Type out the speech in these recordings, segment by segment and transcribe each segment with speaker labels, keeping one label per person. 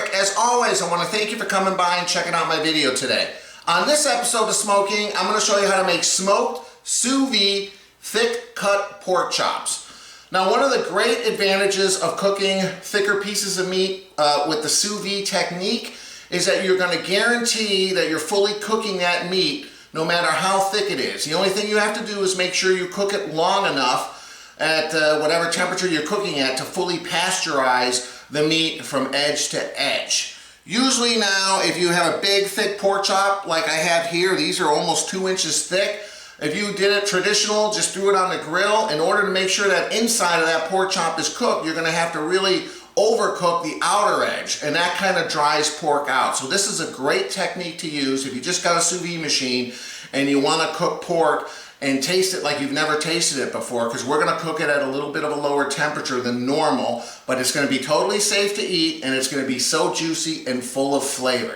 Speaker 1: quick, as always, I want to thank you for coming by and checking out my video today. On this episode of Smo'King, I'm going to show you how to make smoked sous vide thick cut pork chops. Now, one of the great advantages of cooking thicker pieces of meat with the sous vide technique is that you're going to guarantee that you're fully cooking that meat no matter how thick it is. The only thing you have to do is make sure you cook it long enough at whatever temperature you're cooking at to fully pasteurize the meat from edge to edge. Usually now, if you have a big thick pork chop like I have here, these are almost 2 inches thick. If you did it traditional, just threw it on the grill, in order to make sure that inside of that pork chop is cooked, you're gonna have to really overcook the outer edge, and that kind of dries pork out. So this is a great technique to use if you just got a sous vide machine and you wanna cook pork and taste it like you've never tasted it before, because we're gonna cook it at a little bit of a lower temperature than normal, but it's gonna be totally safe to eat, and it's gonna be so juicy and full of flavor.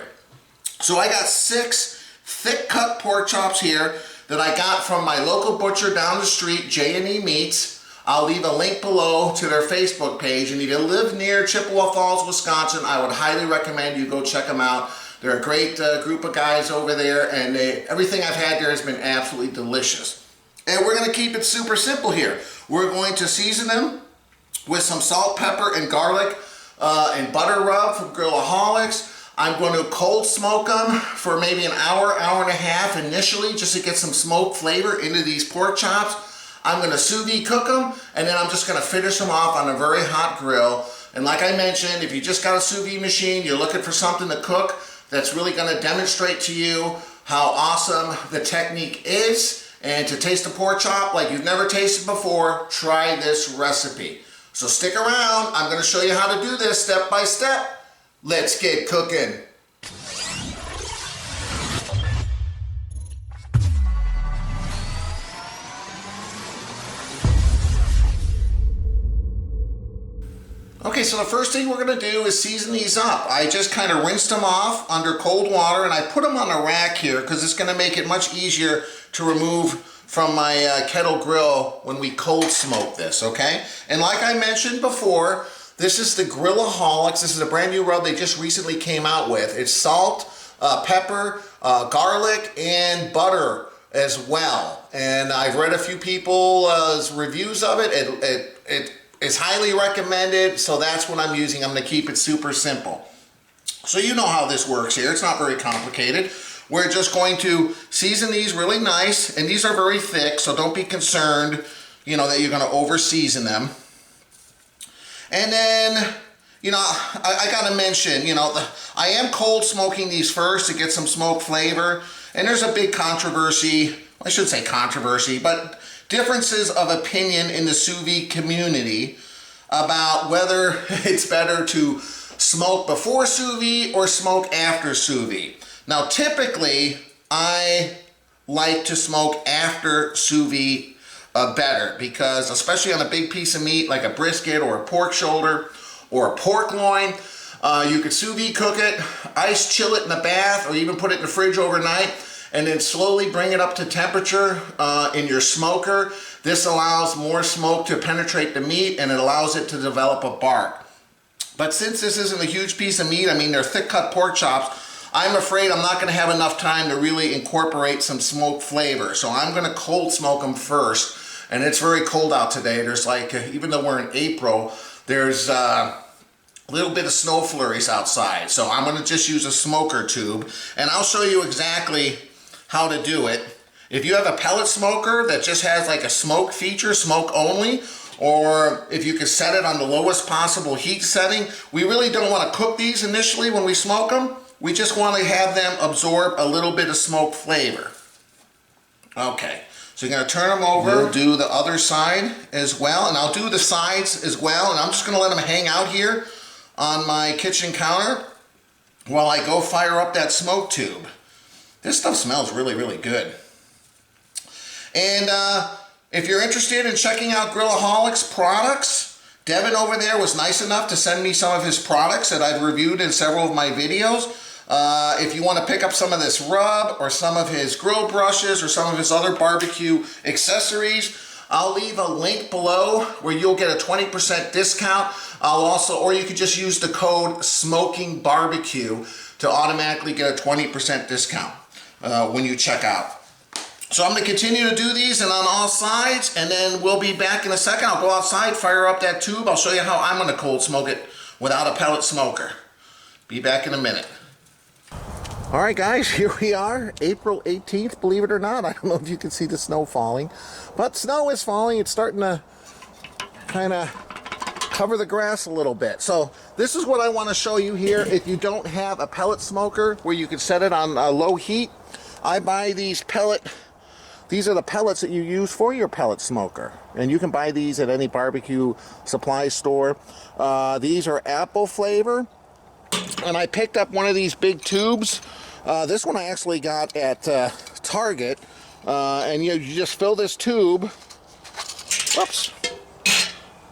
Speaker 1: So I got 6 thick cut pork chops here that I got from my local butcher down the street, J&E Meats. I'll leave a link below to their Facebook page, and if you live near Chippewa Falls, Wisconsin, I would highly recommend you go check them out. They're a great group of guys over there, and everything I've had there has been absolutely delicious. And we're gonna keep it super simple here. We're going to season them with some salt, pepper, and garlic and butter rub from Grillaholics. I'm going to cold smoke them for maybe an hour, hour and a half initially, just to get some smoke flavor into these pork chops. I'm going to sous vide cook them, and then I'm just going to finish them off on a very hot grill. And like I mentioned, if you just got a sous vide machine, you're looking for something to cook that's really going to demonstrate to you how awesome the technique is, and to taste a pork chop like you've never tasted before, try this recipe. So stick around, I'm going to show you how to do this step by step. Let's get cooking. Okay, so the first thing we're gonna do is season these up. I just kind of rinsed them off under cold water, and I put them on a rack here because it's gonna make it much easier to remove from my kettle grill when we cold smoke this, okay? And like I mentioned before, this is the Grillaholics. This is a brand new rub they just recently came out with. It's salt, pepper, garlic, and butter as well. And I've read a few people's reviews of it. It is highly recommended, so that's what I'm using. I'm gonna keep it super simple. So you know how this works here. It's not very complicated. We're just going to season these really nice, and these are very thick, so don't be concerned, you know, that you're gonna over season them. And then, you know, I gotta mention, you know, I am cold smoking these first to get some smoke flavor. And there's a big controversy, I shouldn't say controversy, but differences of opinion in the sous vide community about whether it's better to smoke before sous vide or smoke after sous vide. Now, typically, I like to smoke after sous vide better, because especially on a big piece of meat like a brisket or a pork shoulder or a pork loin, you could sous vide cook it, ice chill it in the bath, or even put it in the fridge overnight, and then slowly bring it up to temperature in your smoker. This allows more smoke to penetrate the meat, and it allows it to develop a bark. But since this isn't a huge piece of meat, I mean, they're thick cut pork chops, I'm afraid I'm not gonna have enough time to really incorporate some smoke flavor. So I'm gonna cold smoke them first. And it's very cold out today. There's like, even though we're in April, there's a little bit of snow flurries outside. So I'm gonna just use a smoker tube, and I'll show you exactly how to do it. If you have a pellet smoker that just has like a smoke feature, smoke only, or if you could set it on the lowest possible heat setting, we really don't wanna cook these initially when we smoke them. We just wanna have them absorb a little bit of smoke flavor. Okay. So you're going to turn them over. We'll do the other side as well, and I'll do the sides as well, and I'm just going to let them hang out here on my kitchen counter while I go fire up that smoke tube. This stuff smells really, really good. And if you're interested in checking out Grillaholics products, Devin over there was nice enough to send me some of his products that I've reviewed in several of my videos. If you want to pick up some of this rub or some of his grill brushes or some of his other barbecue accessories, I'll leave a link below where you'll get a 20% discount. I'll also, or you could just use the code Smoking Barbecue to automatically get a 20% discount when you check out. So I'm going to continue to do these and on all sides, and then we'll be back in a second. I'll go outside, fire up that tube. I'll show you how I'm going to cold smoke it without a pellet smoker. Be back in a minute. All right, guys, here we are, April 18th, believe it or not. I don't know if you can see the snow falling, but snow is falling. It's starting to kind of cover the grass a little bit. So this is what I want to show you here. If you don't have a pellet smoker where you can set it on low heat, I buy these these are the pellets that you use for your pellet smoker. And you can buy these at any barbecue supply store. These are apple flavor. And I picked up one of these big tubes. This one I actually got at Target. And you just fill this tube, whoops,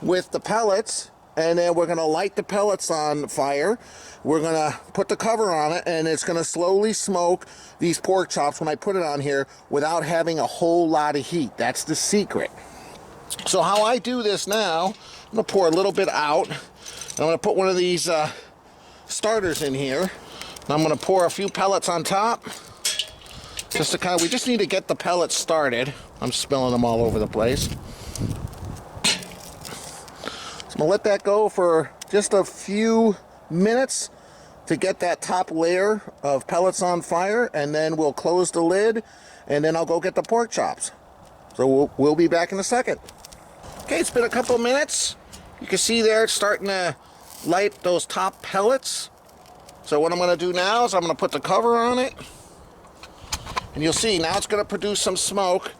Speaker 1: with the pellets. And then we're going to light the pellets on fire. We're going to put the cover on it, and it's going to slowly smoke these pork chops when I put it on here without having a whole lot of heat. That's the secret. So how I do this now, I'm going to pour a little bit out. I'm going to put one of these starters in here. And I'm going to pour a few pellets on top. Just to kind of, we just need to get the pellets started. I'm spilling them all over the place. So I'm going to let that go for just a few minutes to get that top layer of pellets on fire, and then we'll close the lid, and then I'll go get the pork chops. So we'll be back in a second. Okay, it's been a couple of minutes. You can see there it's starting to light those top pellets. So what I'm going to do now is I'm going to put the cover on it, and you'll see now it's going to produce some smoke.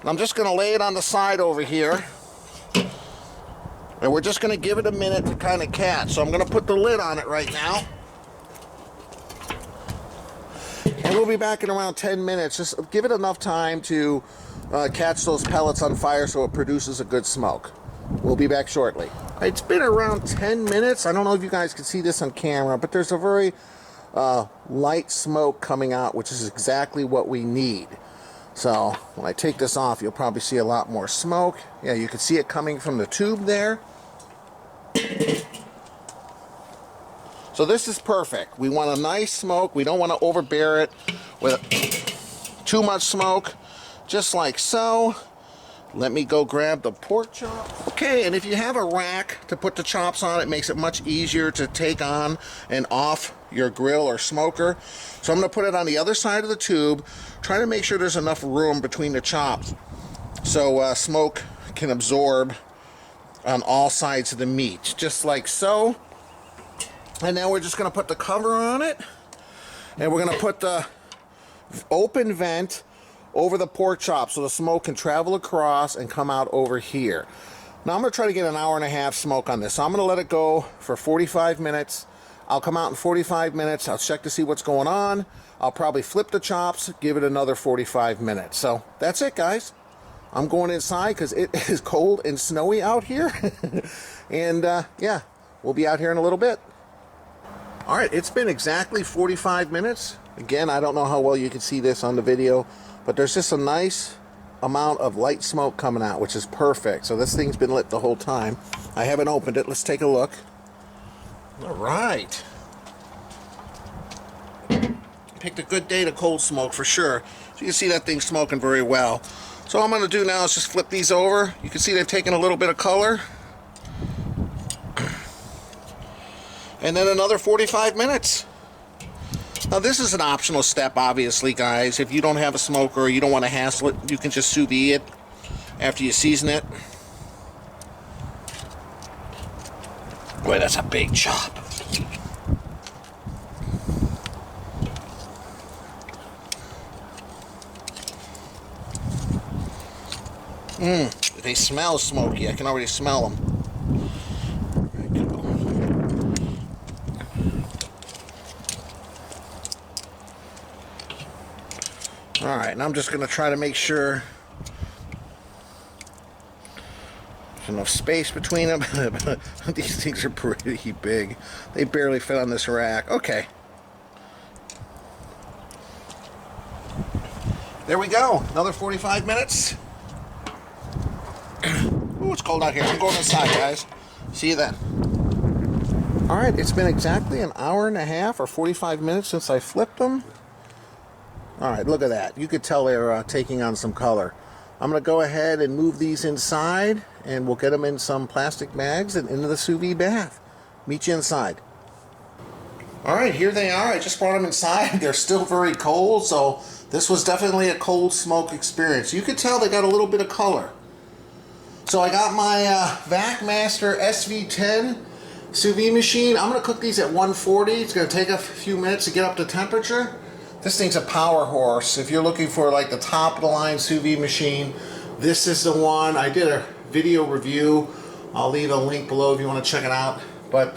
Speaker 1: And I'm just going to lay it on the side over here. And we're just going to give it a minute to kind of catch. So I'm going to put the lid on it right now. And we'll be back in around 10 minutes. Just give it enough time to catch those pellets on fire so it produces a good smoke. We'll be back shortly. It's been around 10 minutes. I don't know if you guys can see this on camera, but there's a very light smoke coming out, which is exactly what we need. So when I take this off, you'll probably see a lot more smoke. Yeah, you can see it coming from the tube there. So this is perfect. We want a nice smoke. We don't want to overbear it with too much smoke. Just like so. Let me go grab the pork chop. Okay, and if you have a rack to put the chops on, it makes it much easier to take on and off your grill or smoker. So I'm going to put it on the other side of the tube, try to make sure there's enough room between the chops so smoke can absorb on all sides of the meat, just like so. And now we're just going to put the cover on it, and we're going to put the open vent over the pork chop so the smoke can travel across and come out over here. Now I'm going to try to get an hour and a half smoke on this. So I'm going to let it go for 45 minutes. I'll come out in 45 minutes. I'll check to see what's going on. I'll probably flip the chops, give it another 45 minutes. So that's it, guys. I'm going inside because it is cold and snowy out here. And yeah, we'll be out here in a little bit. All right, it's been exactly 45 minutes. Again, I don't know how well you can see this on the video, but there's just a nice amount of light smoke coming out, which is perfect. So this thing's been lit the whole time. I haven't opened it. Let's take a look. All right. Picked a good day to cold smoke for sure. So you can see that thing's smoking very well. So all I'm going to do now is just flip these over. You can see they've taken a little bit of color. And then another 45 minutes. Now this is an optional step, obviously, guys. If you don't have a smoker or you don't want to hassle it, you can just sous vide it after you season it. Boy, that's a big chop. They smell smoky. I can already smell them. Alright, and I'm just going to try to make sure there's enough space between them. These things are pretty big. They barely fit on this rack. Okay. There we go. Another 45 minutes. it's cold out here. I'm going inside, guys. See you then. All right, it's been exactly an hour and a half or 45 minutes since I flipped them. All right, look at that. You could tell they're taking on some color. I'm going to go ahead and move these inside, and we'll get them in some plastic bags and into the sous vide bath. Meet you inside. All right, here they are. I just brought them inside. They're still very cold, so this was definitely a cold smoke experience. You could tell they got a little bit of color. So I got my VacMaster SV10 sous vide machine. I'm going to cook these at 140. It's going to take a few minutes to get up to temperature. This thing's a power horse. If you're looking for like the top of the line sous vide machine, this is the one. I did a video review. I'll leave a link below if you want to check it out. But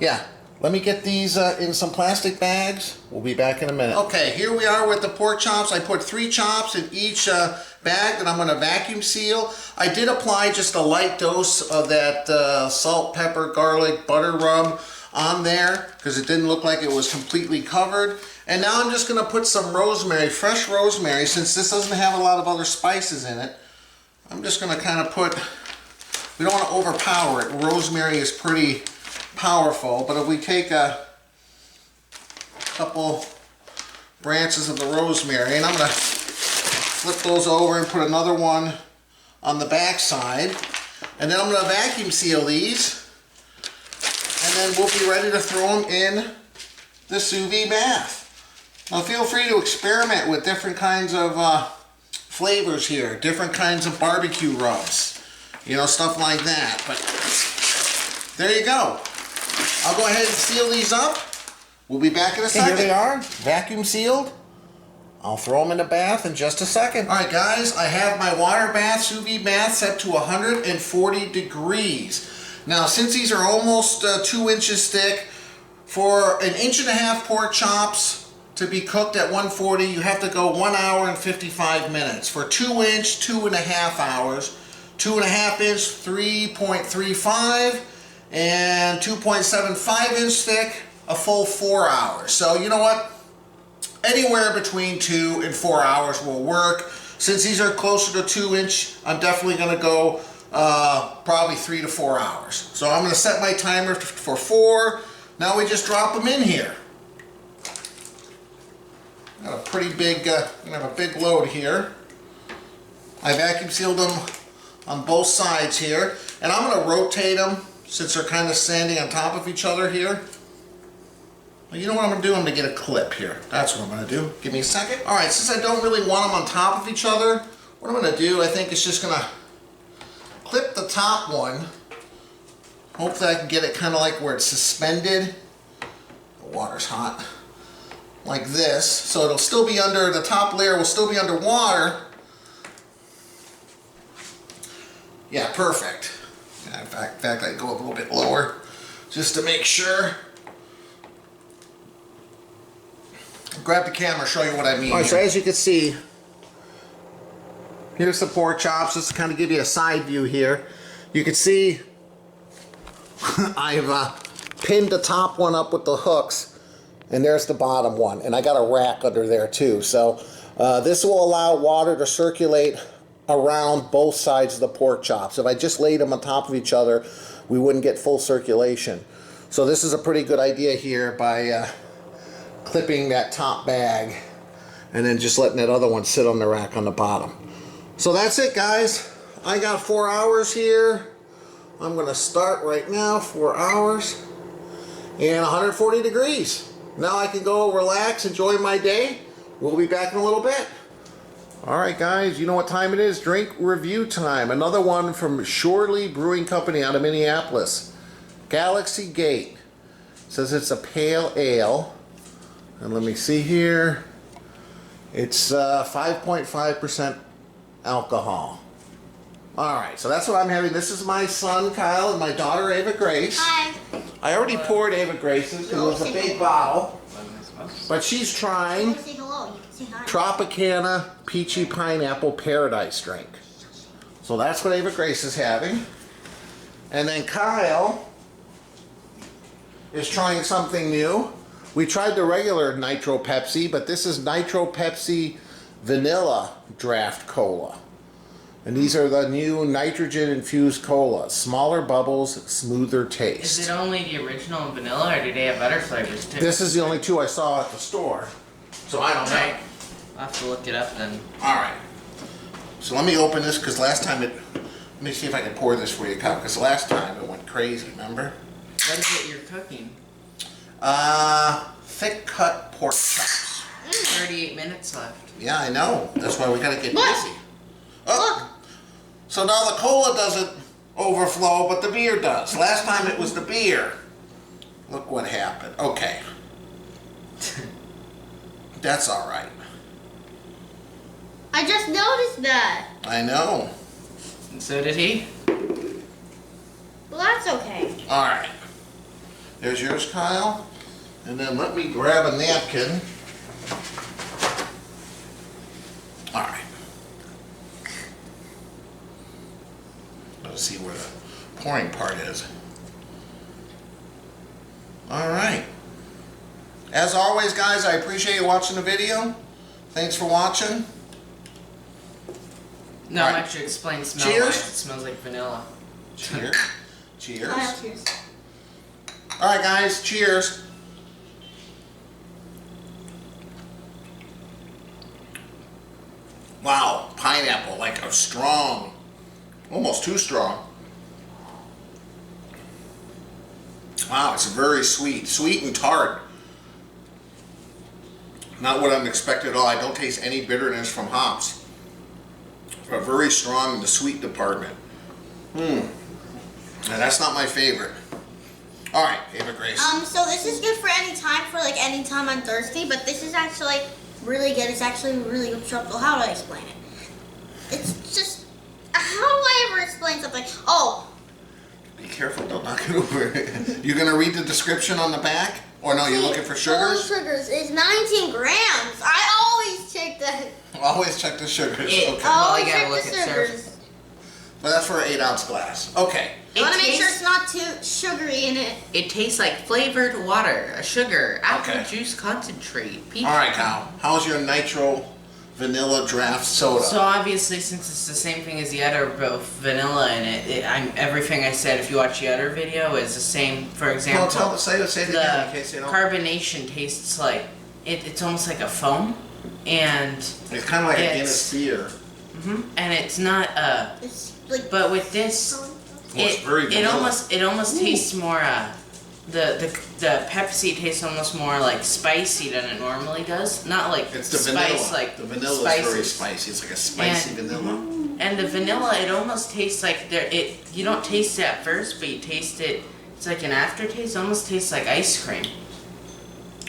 Speaker 1: yeah, let me get these in some plastic bags. We'll be back in a minute. Okay, here we are with the pork chops. I put 3 chops in each bag that I'm going to vacuum seal. I did apply just a light dose of that salt, pepper, garlic, butter rub on there because it didn't look like it was completely covered. And now I'm just going to put some rosemary, fresh rosemary, since this doesn't have a lot of other spices in it. I'm just going to kind of put, we don't want to overpower it. Rosemary is pretty powerful, but if we take a couple branches of the rosemary, and I'm going to flip those over and put another one on the back side, and then I'm going to vacuum seal these, and then we'll be ready to throw them in the sous vide bath. Now feel free to experiment with different kinds of flavors here, different kinds of barbecue rubs, you know, stuff like that. But there you go. I'll go ahead and seal these up. We'll be back in a second. Here they are, vacuum sealed. I'll throw them in the bath in just a second. All right, guys, I have my water bath, sous vide bath set to 140 degrees. Now, since these are almost 2 inches thick, for 1.5 inch pork chops to be cooked at 140, you have to go 1 hour and 55 minutes. For 2 inch, 2.5 hours. 2.5 inch, 3.35, and 2.75 inch thick, a full 4 hours. So you know what? Anywhere between 2 and 4 hours will work. Since these are closer to 2 inch, I'm definitely going to go probably 3 to 4 hours. So I'm going to set my timer for 4. Now we just drop them in here. Got a pretty big, I have a big load here. I vacuum sealed them on both sides here, and I'm going to rotate them since they're kind of standing on top of each other here. Well, you know what I'm going to do? I'm going to get a clip here. That's what I'm going to do. Give me a second. All right, since I don't really want them on top of each other, what I'm going to do, I think, is just going to clip the top one. Hopefully I can get it kind of like where it's suspended. The water's hot. Like this, so it'll still be under, the top layer will still be under water. Yeah, perfect. In fact, I'd go a little bit lower just to make sure. Grab the camera, show you what I mean. All right, so as you can see, here's the pork chops, just to kind of give you a side view here. You can see I've pinned the top one up with the hooks. And there's the bottom one, and I got a rack under there too. So this will allow water to circulate around both sides of the pork chops. If I just laid them on top of each other, we wouldn't get full circulation. So this is a pretty good idea here by clipping that top bag and then just letting that other one sit on the rack on the bottom. So that's it, guys. I got 4 hours here. I'm going to start right now, 4 hours and 140 degrees. Now I can go relax, enjoy my day. We'll be back in a little bit. All right, guys, you know what time it is. Drink review time. Another one from Shorely Brewing Company out of Minneapolis. Galaxy Gate. It says it's a pale ale. And let me see here. It's 5.5% alcohol. All right, so that's what I'm having. This is my son, Kyle, and my daughter, Ava Grace.
Speaker 2: Hi.
Speaker 1: I already poured Ava Grace's because it was a big bottle. But she's trying Tropicana Peachy Pineapple Paradise Drink. So that's what Ava Grace is having. And then Kyle is trying something new. We tried the regular Nitro Pepsi, but this is Nitro Pepsi Vanilla Draft Cola. And these are the new nitrogen-infused cola. Smaller bubbles, smoother taste.
Speaker 2: Is it only the original vanilla, or do they have other flavors too?
Speaker 1: This is the only two I saw at the store. So I don't know.
Speaker 2: Right. I'll have to look it up then.
Speaker 1: Alright. So let me open this, because last time it... Let me see if I can pour this for you, Kyle, because last time it went crazy, remember?
Speaker 2: What is it you're cooking?
Speaker 1: Thick cut pork chops.
Speaker 2: 38 minutes left.
Speaker 1: Yeah, I know. That's why we gotta get
Speaker 3: Look.
Speaker 1: busy. Oh! So now the cola doesn't overflow, but the beer does. Last time it was the beer. Look what happened. Okay. That's alright.
Speaker 3: I just noticed that.
Speaker 1: I know.
Speaker 2: And so did he?
Speaker 3: Well, that's okay.
Speaker 1: Alright. There's yours, Kyle. And then let me grab a napkin. Alright. Let's see where the pouring part is. Alright. As always, guys, I appreciate you watching the video. Thanks for watching.
Speaker 2: No,
Speaker 1: All
Speaker 2: I'm
Speaker 1: right.
Speaker 2: actually explain smell
Speaker 1: Cheers.
Speaker 2: wise. It smells like vanilla.
Speaker 1: Cheers. Cheers.
Speaker 3: Cheers.
Speaker 1: Alright, guys, cheers. Wow, pineapple, like a strong, almost too strong. Wow, it's very sweet, sweet and tart. Not what I'm expecting at all. I don't taste any bitterness from hops, but very strong in the sweet department. And that's not my favorite. All right, favorite Grace.
Speaker 3: So this is good for any time, any time I'm thirsty, but this is actually really good. It's actually really good chocolate. How do I explain it? It's just, how do I ever explain something? Oh.
Speaker 1: Be careful, don't knock it over. You're gonna read the description on the back? Or no, you're looking for sugars?
Speaker 3: Sugars is 19 grams. I always check that.
Speaker 1: Always check the sugars.
Speaker 2: It-
Speaker 1: Okay.
Speaker 2: Well,
Speaker 3: Always
Speaker 2: you gotta
Speaker 3: check
Speaker 2: look
Speaker 3: the
Speaker 2: at
Speaker 3: sugars.
Speaker 1: But that's for an 8-ounce glass. Okay.
Speaker 3: I want to make sure it's not too sugary in it.
Speaker 2: It tastes like flavored water, a sugar, apple
Speaker 1: Okay.
Speaker 2: juice concentrate. Peach.
Speaker 1: All right, Kyle. How's your nitro vanilla draft soda?
Speaker 2: So obviously, since it's the same thing as the other, both vanilla in it, everything I said. If you watch the other video, is the same. For example,
Speaker 1: say it again in case you don't.
Speaker 2: carbonation tastes like it's almost like a foam, and
Speaker 1: It's kind of like a Guinness beer.
Speaker 2: and it's not
Speaker 3: It's like.
Speaker 2: But with this,
Speaker 1: it's very
Speaker 2: it
Speaker 1: vanilla.
Speaker 2: almost tastes more the Pepsi tastes almost more like spicy than it normally does. Not like
Speaker 1: It's the
Speaker 2: spice
Speaker 1: vanilla.
Speaker 2: like
Speaker 1: The vanilla
Speaker 2: spices.
Speaker 1: is very spicy. It's like a spicy vanilla.
Speaker 2: And the vanilla, it almost tastes like you don't taste it at first, but you taste it. It's like an aftertaste. It almost tastes like ice cream.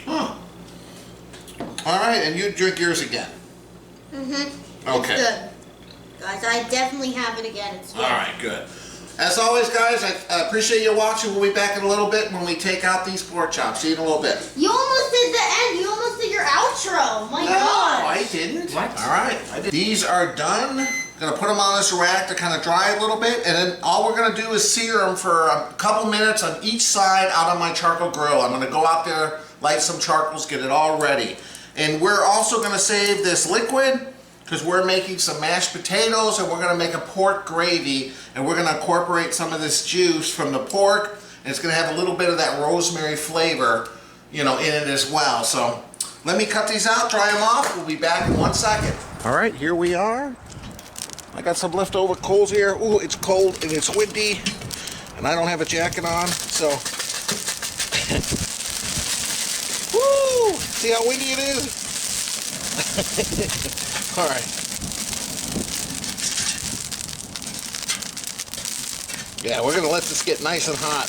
Speaker 1: Huh. All right, and you drink yours again. Okay.
Speaker 3: It's good. Guys, I definitely have it again. It's good.
Speaker 1: All right, good. As always, guys, I appreciate you watching. We'll be back in a little bit when we take out these pork chops. See you in a little bit.
Speaker 3: You almost did the end. You almost did your outro. My
Speaker 1: No,
Speaker 3: God.
Speaker 1: I didn't.
Speaker 2: What?
Speaker 1: All right, I did. These are done. Gonna put them on this rack to kind of dry a little bit, and then all we're gonna do is sear them for a couple minutes on each side out on my charcoal grill. I'm gonna go out there, light some charcoals, get it all ready. And we're also gonna save this liquid because we're making some mashed potatoes, and we're gonna make a pork gravy, and we're gonna incorporate some of this juice from the pork, and it's gonna have a little bit of that rosemary flavor, you know, in it as well. So let me cut these out, dry them off. We'll be back in 1 second. All right, here we are. I got some leftover coals here. Ooh, it's cold and it's windy, and I don't have a jacket on, so. Woo! See how windy it is? All right. Yeah, we're gonna let this get nice and hot.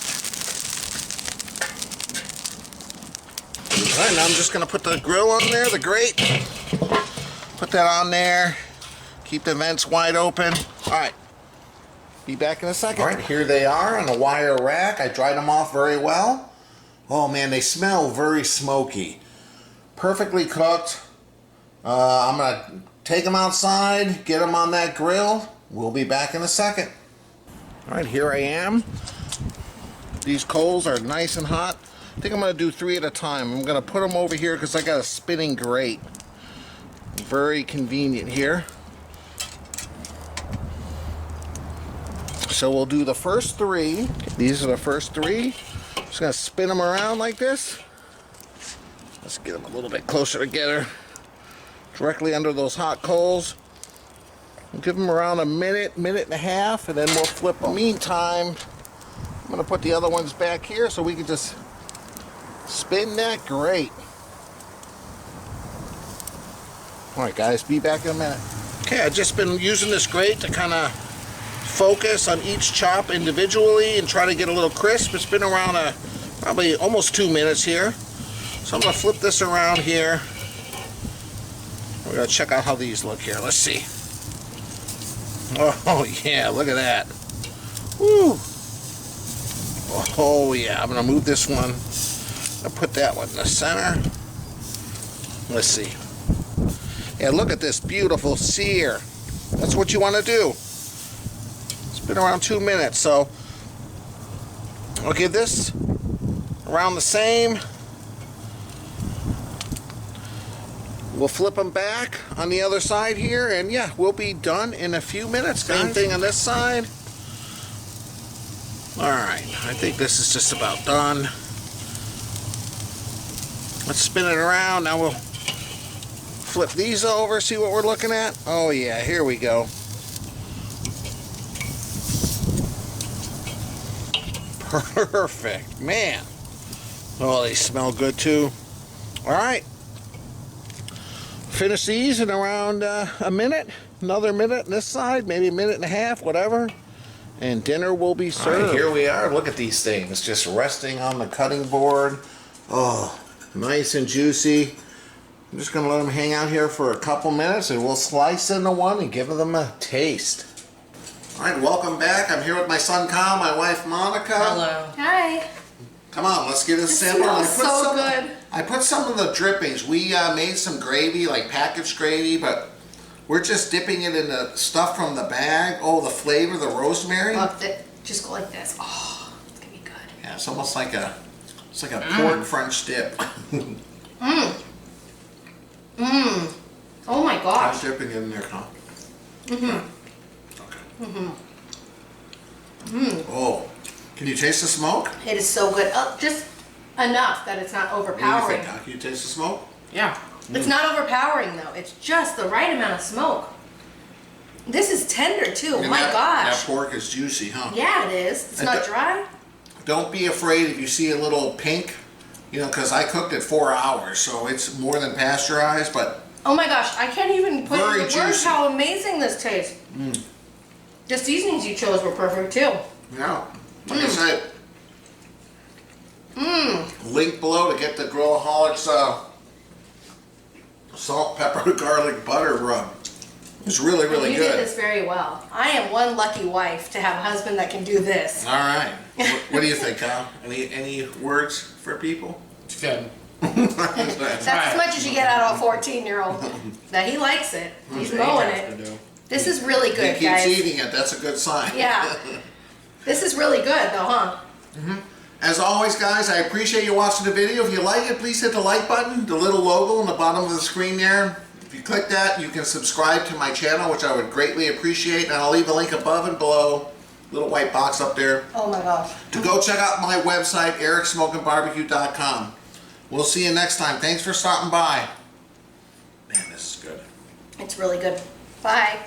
Speaker 1: All right, now I'm just gonna put the grill on there, the grate. Put that on there. Keep the vents wide open. All right, be back in a second. All right, here they are on a wire rack. I dried them off very well. Oh man, they smell very smoky. Perfectly cooked. I'm gonna take them outside, get them on that grill. We'll be back in a second. All right, here I am. These coals are nice and hot. I think I'm gonna do 3 at a time. I'm gonna put them over here because I got a spinning grate. Very convenient here. so we'll do the first 3. These are the first 3. Just gonna spin them around like this. Let's get them a little bit closer together. Directly under those hot coals. We'll give them around a minute, minute and a half, and then we'll flip them. Meantime, I'm gonna put the other ones back here so we can just spin that. Great. All right, guys, be back in a minute. Okay, I've just been using this grate to kind of focus on each chop individually and try to get a little crisp. It's been around probably almost 2 minutes here. So I'm gonna flip this around here. We're gonna check out how these look here. Let's see. Oh yeah, look at that. Woo! Oh yeah, I'm gonna move this one. I'll put that one in the center. Let's see. Yeah, look at this beautiful sear. That's what you want to do. It's been around 2 minutes, so I'll give this around the same. We'll flip them back on the other side here, and yeah, we'll be done in a few minutes. Same thing on this side. Alright, I think this is just about done. Let's spin it around. Now we'll flip these over, see what we're looking at. Oh yeah, here we go. Perfect, man. Oh, they smell good too. Alright. Finish these in around a minute, another minute on this side, maybe a minute and a half, whatever, and dinner will be served. All right, here we are. Look at these things just resting on the cutting board. Oh, nice and juicy. I'm just gonna let them hang out here for a couple minutes, and we'll slice into one and give them a taste. All right, welcome back. I'm here with my son Kyle, my wife Monica.
Speaker 2: Hello.
Speaker 3: Hi.
Speaker 1: Come on, let's give it a sample.
Speaker 3: Smells so good.
Speaker 1: I put some of the drippings. We made some gravy, like packaged gravy, but we're just dipping it in the stuff from the bag. Oh, the flavor, the rosemary.
Speaker 4: Look, just go like this. Oh, it's gonna be good.
Speaker 1: Yeah, it's almost like a pork French dip.
Speaker 4: Oh my
Speaker 1: I'm
Speaker 4: gosh.
Speaker 1: dipping it in there, huh? Okay. Oh, can you taste the smoke?
Speaker 4: It is so good. Just enough that it's not
Speaker 1: What do you
Speaker 4: overpowering.
Speaker 1: think, Doc? Can you taste the smoke?
Speaker 2: Yeah.
Speaker 4: It's not overpowering though. It's just the right amount of smoke. This is tender too.
Speaker 1: And
Speaker 4: My
Speaker 1: that
Speaker 4: gosh.
Speaker 1: pork is juicy, huh?
Speaker 4: Yeah, it is. It's
Speaker 1: And
Speaker 4: not dry.
Speaker 1: Don't be afraid if you see a little pink, you know, because I cooked it 4 hours, so it's more than pasteurized, but
Speaker 4: Oh my gosh, I can't even put
Speaker 1: Very
Speaker 4: into words
Speaker 1: juicy.
Speaker 4: how amazing this tastes. The seasonings you chose were perfect too.
Speaker 1: yeah, like I said, link below to get the Grillaholics salt, pepper, garlic, butter rub. It's really, really
Speaker 4: You
Speaker 1: good.
Speaker 4: did this very well. I am one lucky wife to have a husband that can do this.
Speaker 1: All right. What do you think, Kyle? Any words for people?
Speaker 2: It's good.
Speaker 4: That's as much as you get out of a 14-year-old. Now he likes it. He's mowing it. This is really
Speaker 1: He
Speaker 4: good,
Speaker 1: keeps
Speaker 4: guys.
Speaker 1: eating it. That's a good sign.
Speaker 4: Yeah. This is really good though, huh?
Speaker 1: As always, guys, I appreciate you watching the video. If you like it, please hit the like button, the little logo on the bottom of the screen there. If you click that, you can subscribe to my channel, which I would greatly appreciate. And I'll leave a link above and below, little white box up there,
Speaker 4: Oh my gosh.
Speaker 1: to go check out my website, ericsmokingbbq.com. We'll see you next time. Thanks for stopping by. Man, this is good.
Speaker 4: It's really good. Bye.